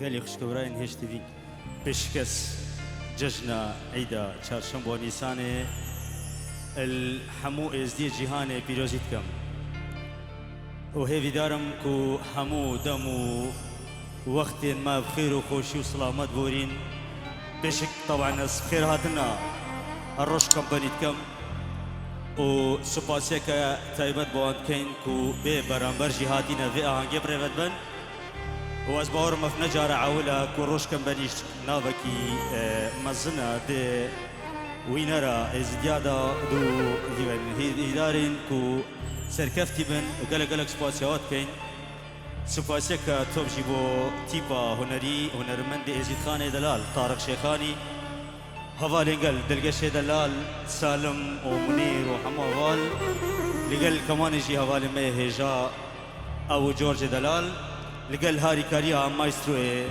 قال خوشكبراين هيش تبي بشكس ججنا عيدا چهارشنبه نيسان الحمو ازدي جهان بيروزيتكم وهي دارم كو حمو دمو وقت ما بخير وخوشي وسلامات بورين بشك طبعا خير هاتنا الروش كمبانيتكم و سپاسيكا تايبت بوان كين كو بي برانبر جهاتنا في آهنگي بريفت بن و از باور مفنه جارة عولا كو روش كمبانيش ناوكي مزنا دي وينرا ازديادا دو هيدارين كو سركفتي بن وقلق قلق سپاسيات كين سپاسيكا توب جيبو تيبا هنرمند ازيد خاني دلال طارق شيخاني هفالينقل دلقشي دلال سالم ومنير وحموال لقل كمان يجي هفالي مي هيجا او جورج دلال لقل هاري كاريا مايسترو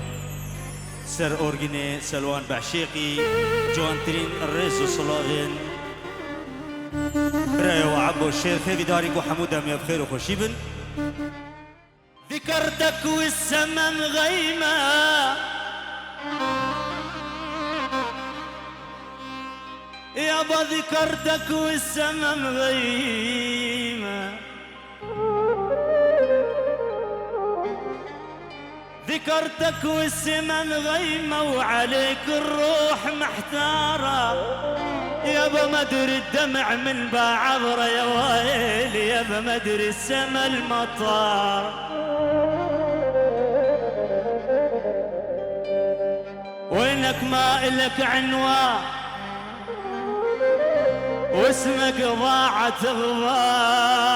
سر اورجيني سلوان بعشيقي جوانترين الريزو صلاغين برايو وعبو الشير ثيبي داريقو حمودة ميا بخير وخوشيبن ذكرتك والسما مغيمة يابا ذكرتك والسما مغيمة ذكرتك والسما مغيمة وعليك الروح محتارة يابا ما ادري الدمع من بعبره يا ويلي يابا ما ادري السما المطار وينك ما إلك عنوان واسمك ضاعت غبارة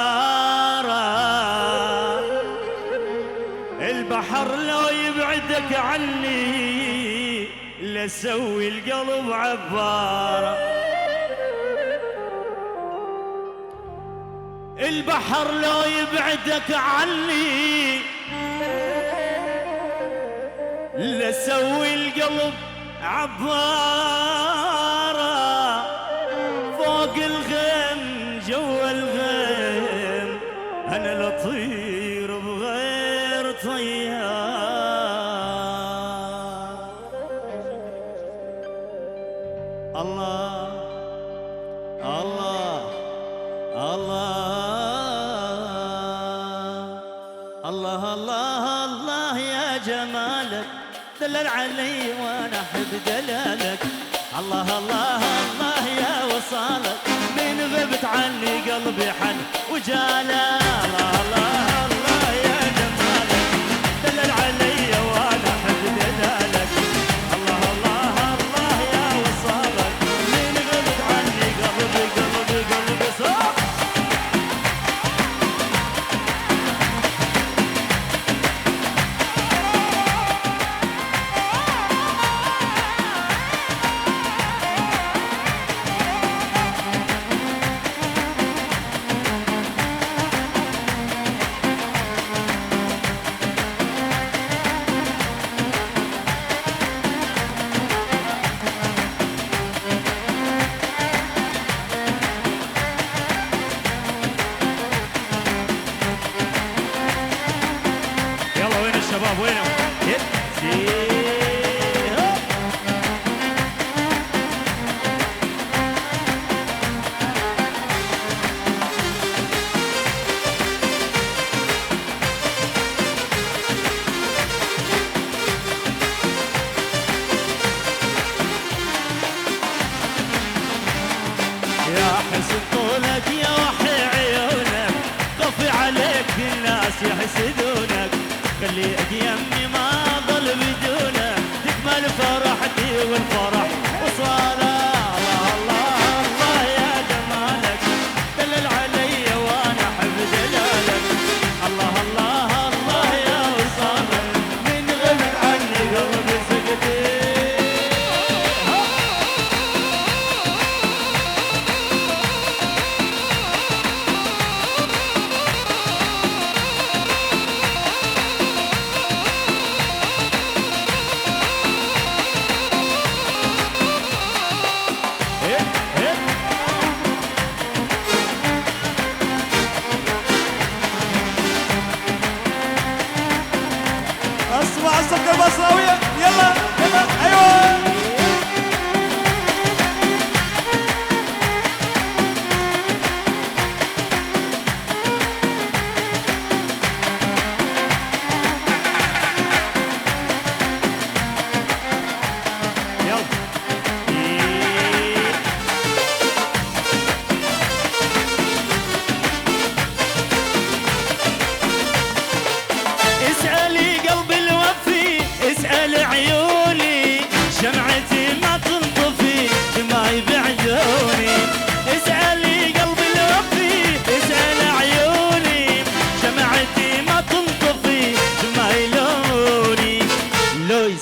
البحر لو يبعدك عني لسوي القلب عبارة البحر لو يبعدك عني لسوي القلب عبارة فوق الغيم جوا الغيم أنا لطير بغير طيار الله الله الله الله الله الله يا جمالك دلل علي وانا احب دلالك الله الله الله يا وصالك من غبت عني قلبي حن وجاله الله الله الله يا جمالك دلل علي وانا احب دلالك الله الله الله يا وصالك من غبت عني قلبي صار الشباب وينهم؟ يا حسن طولك يا وحي عيونك خفي عليك الناس يحسدونك خليك يمي ما ظل بدونه تكمل فرحتي والفرح وصاله الله الله الله يا جمالك دلل علي وانا احب دلالك الله الله الله يا وصالك من غبت عني قلبي سكتي سكر بصراوية يلا يلا ايوه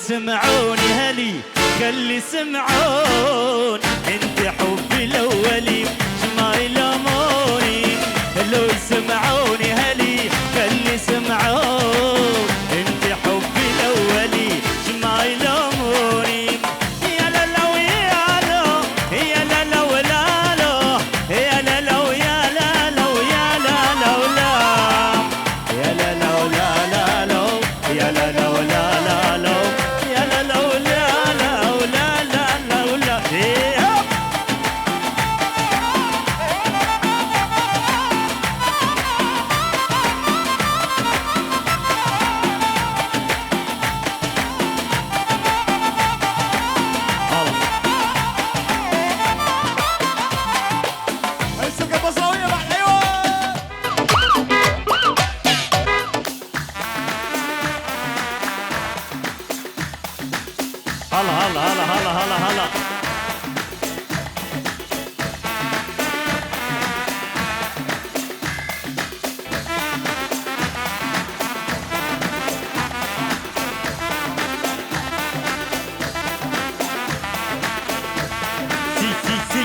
سمعوني هلي خلي سمعون انت حبي الاولي ما يلوموني لو يسمعوني هلي خلي سمعون انت حبي الاولي ما يلوموني يا لا لو يا لو يا لا لو لا لو يا لا لو يا لا لو يا لا لو لا يا لا لو لا لا لو يا لا لو لا لا لو هلا هلا هلا هلا هلا هلا سي سي سي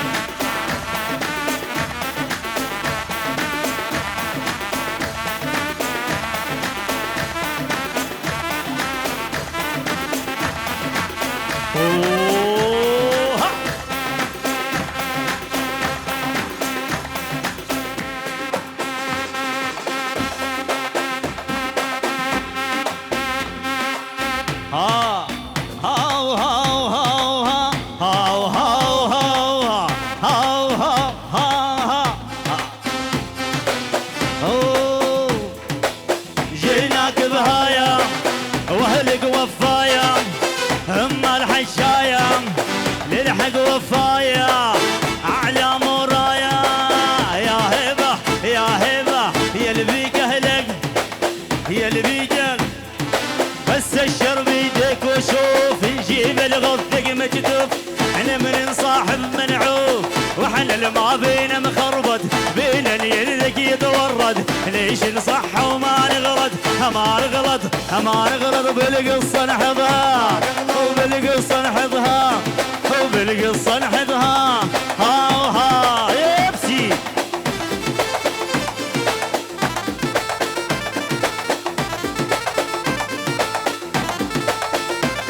جيناك بهايا واهلك وفايا اما الحشايا للحق وفايا اعلى مرايا يا هبه يا هبه يا اللي بيك اهلك يا اللي بيجك بس الشر بيدك وشوف نجيب الغثق مكتوب احنا من نصاحب منعوف واحنا اللي ما بينا مخربط بينا اليدك يتورد ليش نصح وما نغلط ما نغلط ما نغلط بالقصه نحبها وبالقصه نحبها وبالقصه نحبها ها ها يبسي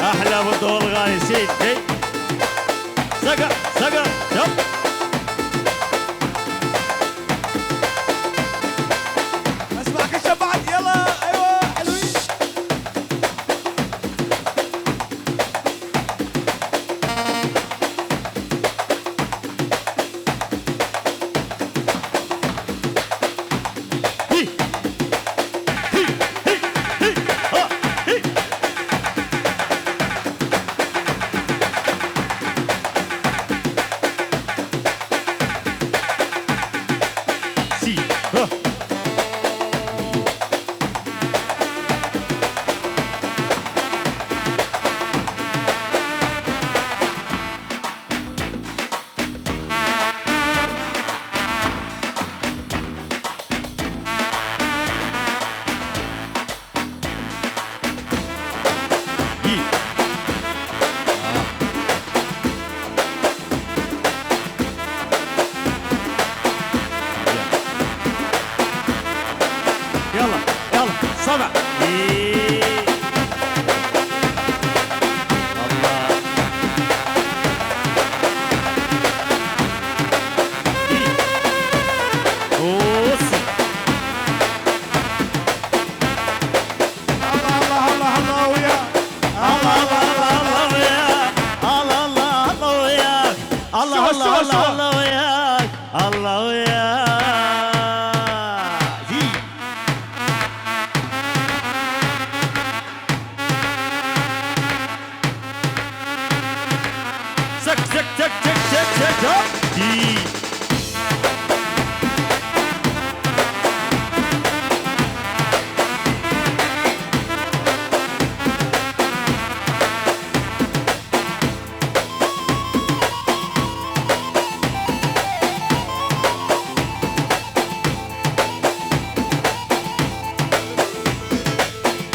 احلى بالدور الغايسين سقع سقع يب اسمعك الشبعت يلا ايوه حلوين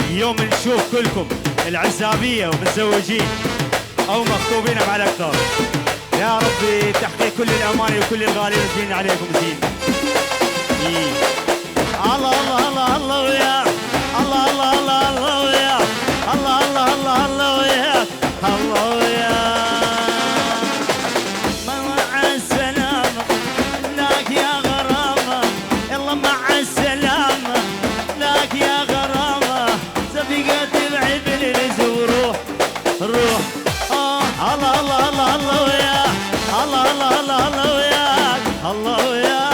اليوم نشوف كلكم العزابية ومتزوجين أو مخطوبين مع الأكثر. يا ربي تحقيق كل الأماني وكل الغالي رزقين عليكم زين. الله الله الله الله وياك، الله الله الله الله وياك، الله الله الله الله وياك، الله وياك. مع السلامة لك يا غرامة، يلا مع السلامة لك يا غرامة. سبقت بعيد الزوروح روح. الله الله الله الله وياك، الله الله الله الله وياك، الله وياك.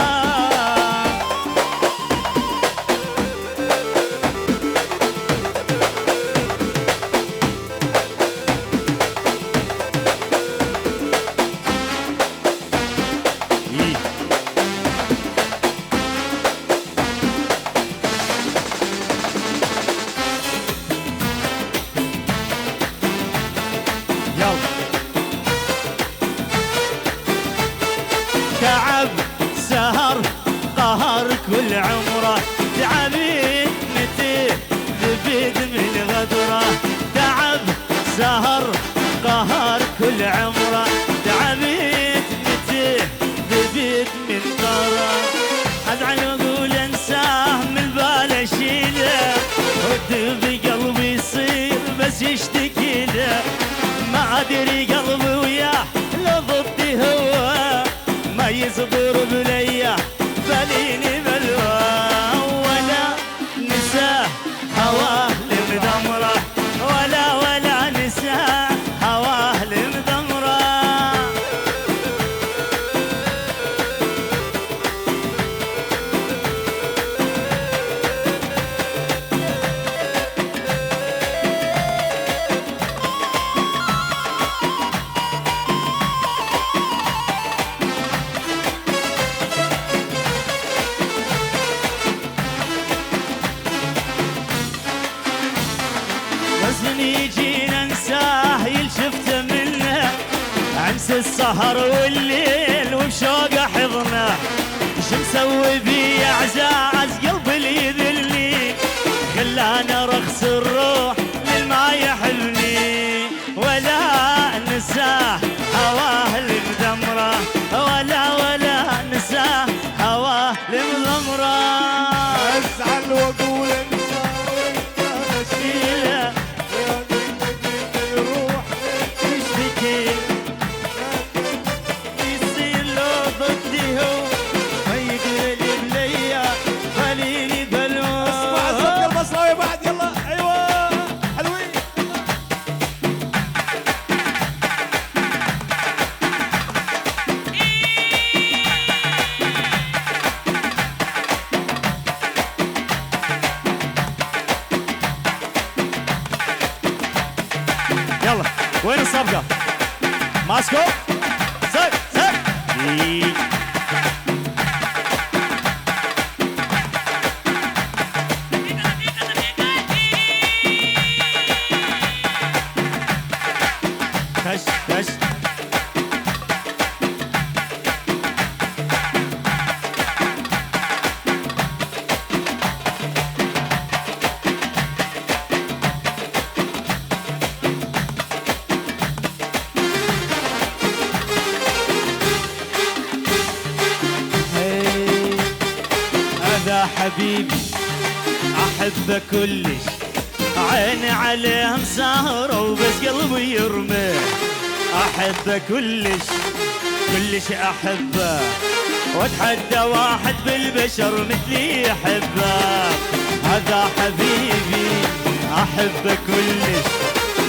تعب سهر قهر كل عمره، تعبيد متيه ذبيد من غدره. تعب سهر قهر كل عمره، تعبيد متيه ذبيد من غدره. ازعل واقول انساه من بال اشيله، ود بقلبي يصير بس يشتكي له. ما ادري قلبي وياه لو ضدي هو ما يصبر بليا بليني بلوى. ولا نساه هواه لمدمره، ولا نساه هواه لمدمره. حزن يجينا ننساه يلشفت منه، انسى السهر والليل وبشوقه حضنه. شو مسوي بي يا عزاز قلبي اللي يذلني، خلاني ارخص الروح للما يحلني. ولا نساه هواه المدمره، ولا نساه هواه المدمره. ازعل واقول انساه وانت نشيله، الروح تشتكي يصير لو ضدي هو ما يقدر بليا خليني بلوى. اسمع الصوت المصراوي بعد يلا. ايوه حلوين. يلا وين الصفقة؟ ماسكو سك سك. كش كش. هذا حبيبي احبه كلش، عيني عليه مسهره وبس قلبي يرمي. احبه كلش كلش احبه، واتحدى واحد بالبشر مثلي يحبه. هذا حبيبي احبه كلش،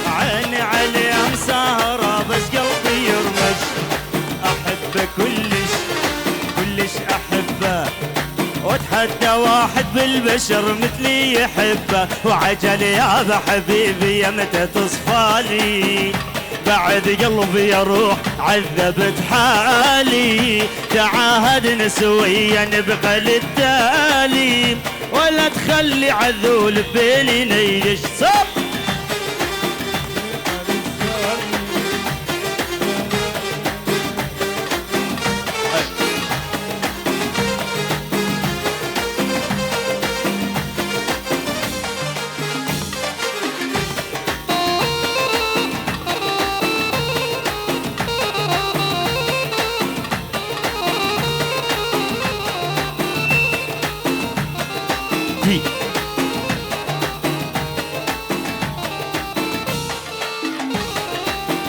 عيني عليه مسهره بس قلبي يرمش. احبه كلش كلش احبه، واتحدى واحد بالبشر مثلي يحبه. وعجل يا ذا حبيبي يا متى تصفالي، بعد قلبي يا روح عذبت حالي، تعاهدنا سويا نبقى للتالي، ولا تخلي عذول بيننا يدش صب.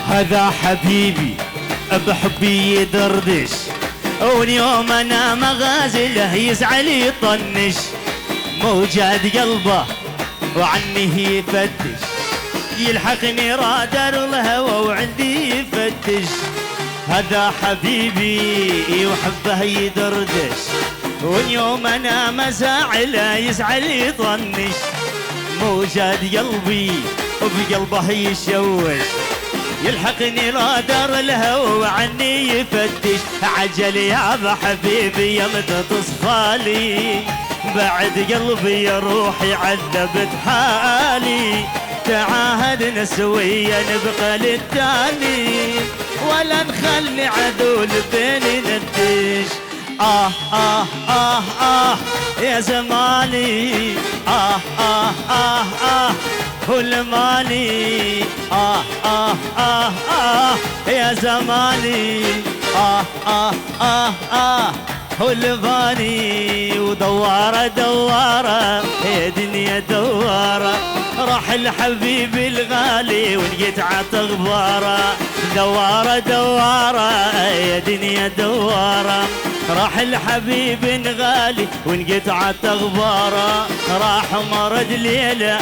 هذا حبيبي بحبي يدردش، واليوم انا مغازله يزعل يطنش، موجات قلبه وعني يفتش، يلحقني رادر الهوى وعندي يفتش. هذا حبيبي وحبه يدردش، واليوم انا مزاعله يزعل يطنش، موجات قلبي وبقلبه يشوش، يلحقني رادر الهوى وعني يفتش. عجل يا حبيبي يمتى تصفالي، بعد قلبي يا روحي عذبت حالي، تعاهدنا سويا نبقى للتالي، ولا نخلي عدول بيننا ندش. يا زماني والمالي يا زماني والباني، ودوارة دوارة يا دنيا دوارة، راح الحبيب الغالي ونقطعت غبارة، دوارة دوارة يا دنيا دوارة، راح الحبيب الغالي ونقطعت غبارة، راح مرد ليلة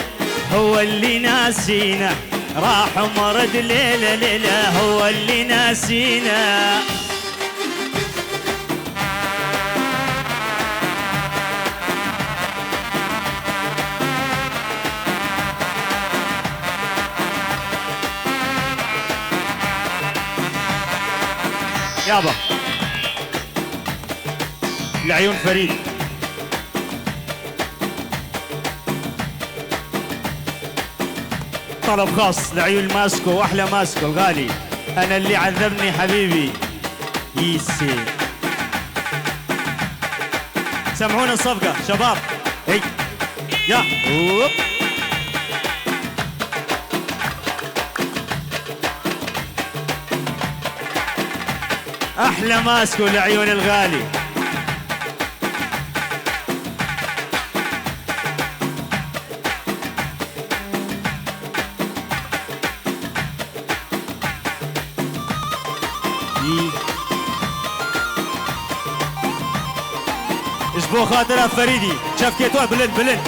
هو اللي ناسينا، راح مرد ليلة ليلة هو اللي ناسينا. يابا لعيون فريد، طلب خاص لعيون ماسكو واحلى ماسكو الغالي، انا اللي عذبني حبيبي يسي. سمعونا الصفقة شباب، هي يا هوب. احلى ماسكو لعيون الغالي. اشبو خاطر فريدي شاف كيتوال بلند بلند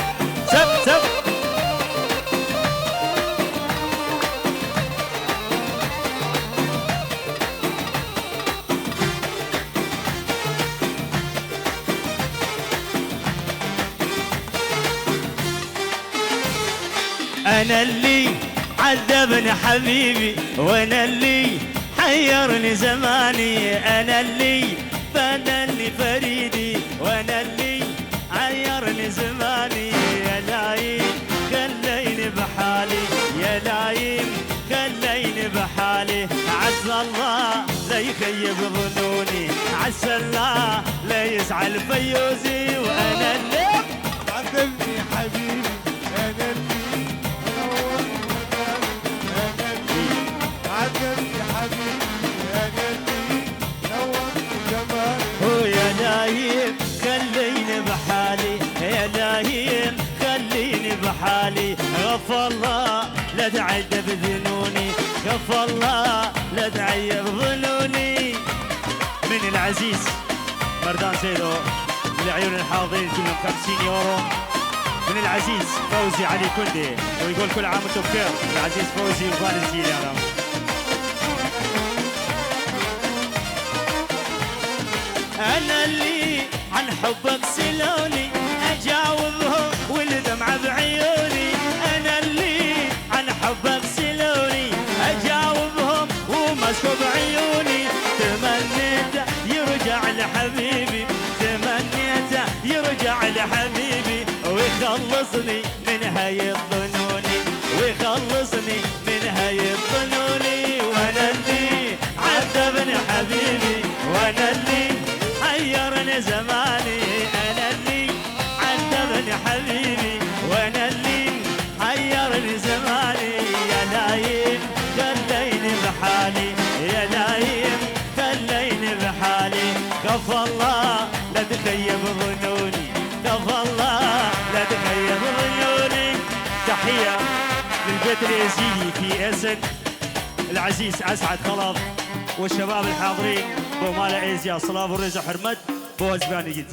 سب سب. انا اللي عذبني حبيبي، وانا اللي حيرني زماني، انا اللي فنني فريدي، وانا اللي عيرني زماني، يا لايم خليني بحالي، يا لايم خليني بحالي، عسى الله لا يخيب ظنوني، عسى الله لا يزعل فيوزي، وانا اللي عذبني حبيبي، انا اللي عذبني حبيبي، انا اللي نورت جمالي، يا لايم خليني بحالي، يا لايم خليني بحالي، غفى الله لا تعذب ذنوني، غفى الله لا تعيب ظنوني. من العزيز مردان سيدو لعيون الحاضرين كلهم 50 يورو، من العزيز فوزي علي كندي، ويقول كل عام وانتم بخير. العزيز فوزي وفارس جيلي. أنا اللي عن حبك سلوني، أجاوبهم والدمعة بعيوني، أنا اللي عن حبك سلوني، أجاوبهم حبيبي ويخلصني من هاي الظنون ويخلصني من هاي الظنون وانا اللي عذبني حبيبي وانا اللي حيرني زماني انا اللي عذبني حبيبي وانا اللي حيرني زماني يا نايم دليني بحالي يا نايم دليني بحالي كفى الله لا تخيب ظنوني كفى الله لا تخيب ظنوني تحية للبيت اليزيدي في اسد العزيز اسعد خلف والشباب الحاضرين بو مال ايزيا صلاف ورزق حرمت بو زباني